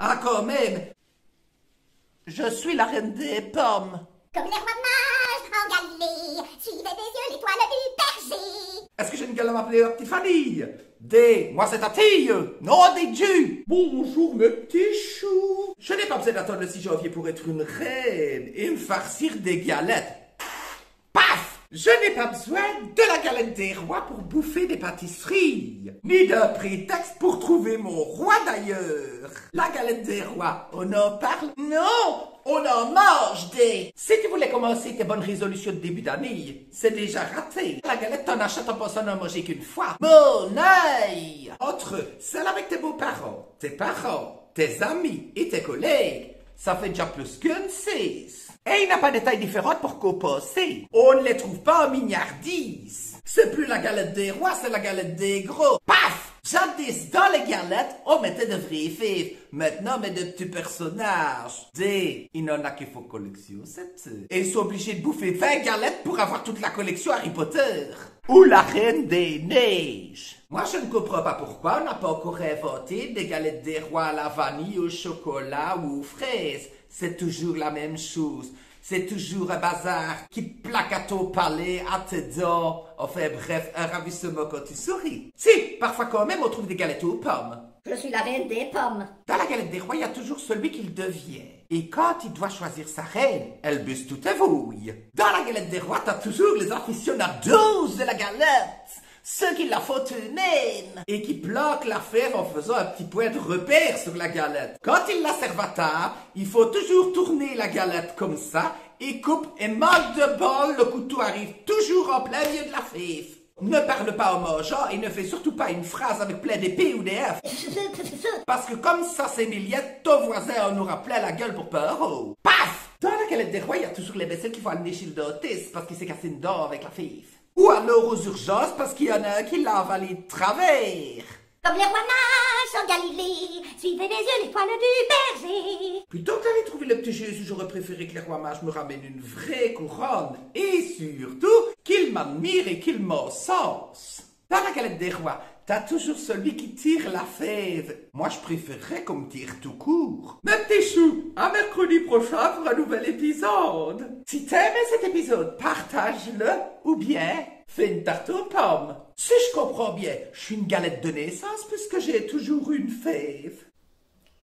Ah, quand même. Je suis la reine des pommes. Comme les rois mages en Galilée, suivez des yeux l'étoile du berger. Est-ce que j'ai une gueule à m'appeler la petite famille? Des, moi c'est ta tille. Non, des Dieu. Bonjour mes petits choux. Je n'ai pas besoin d'attendre le 6 janvier pour être une reine et me farcir des galettes. Paf! Je n'ai pas besoin de la galette des rois pour bouffer des pâtisseries, ni d'un prétexte pour trouver mon roi d'ailleurs. La galette des rois, on en parle? Non, on en mange des. Si tu voulais commencer tes bonnes résolutions de début d'année, c'est déjà raté. La galette, t'en achètes en pensant n'en manger qu'une fois. Mon œil! Entre celle avec tes beaux-parents, tes amis et tes collègues, ça fait déjà plus qu'une 6. Et il n'a pas de taille différente pour compenser. On ne les trouve pas en mignardise. C'est plus la galette des rois, c'est la galette des gros. Paf! Jadis, dans les galettes, on mettait de vraies fèves. Maintenant, on met de petits personnages. Il n'en a qu'il faut collection, c'est tout. Et ils sont obligés de bouffer 20 galettes pour avoir toute la collection Harry Potter. Ou la Reine des Neiges. Moi, je ne comprends pas pourquoi on n'a pas encore inventé des galettes des rois à la vanille, au chocolat ou aux fraises. C'est toujours la même chose. C'est toujours un bazar qui te plaque à ton palais, à tes dents. Enfin bref, un ravissement quand tu souris. Si, parfois quand même on trouve des galettes aux pommes. Je suis la reine des pommes. Dans la galette des rois, il y a toujours celui qu'il devient. Et quand il doit choisir sa reine, elle buse toutes les vouilles. Dans la galette des rois, t'as toujours les aficionados de la galette. Ceux qui la font eux-mêmes et qui bloquent la fève en faisant un petit point de repère sur la galette. Quand ils la servent à table, il faut toujours tourner la galette comme ça et coupe et manque de bol, le couteau arrive toujours en plein milieu de la fève. Ne parle pas en mangeant et ne fais surtout pas une phrase avec plein d'épées ou des F. Parce que comme ça c'est Miliette, ton voisin en aura plein la gueule pour pas euro. Paf! Dans la galette des rois, il y a toujours les vaisselles qui vont aller chez le dentiste parce qu'il s'est cassé une dent avec la fève. Ou alors aux urgences parce qu'il y en a un qui l'a avalé de travers. Comme les rois mages en Galilée, suivez des yeux l'étoile du berger. Plutôt que d'aller trouver le petit Jésus, j'aurais préféré que les rois mages me ramènent une vraie couronne. Et surtout, qu'ils m'admirent et qu'ils m'encensent. Dans la galette des rois, t'as toujours celui qui tire la fève. Moi, je préférerais qu'on me tire tout court. Mes petits choux, à mercredi prochain pour un nouvel épisode. Si t'as aimé cet épisode, partage-le ou bien fais une tarte aux pommes. Si je comprends bien, je suis une galette de naissance puisque j'ai toujours une fève.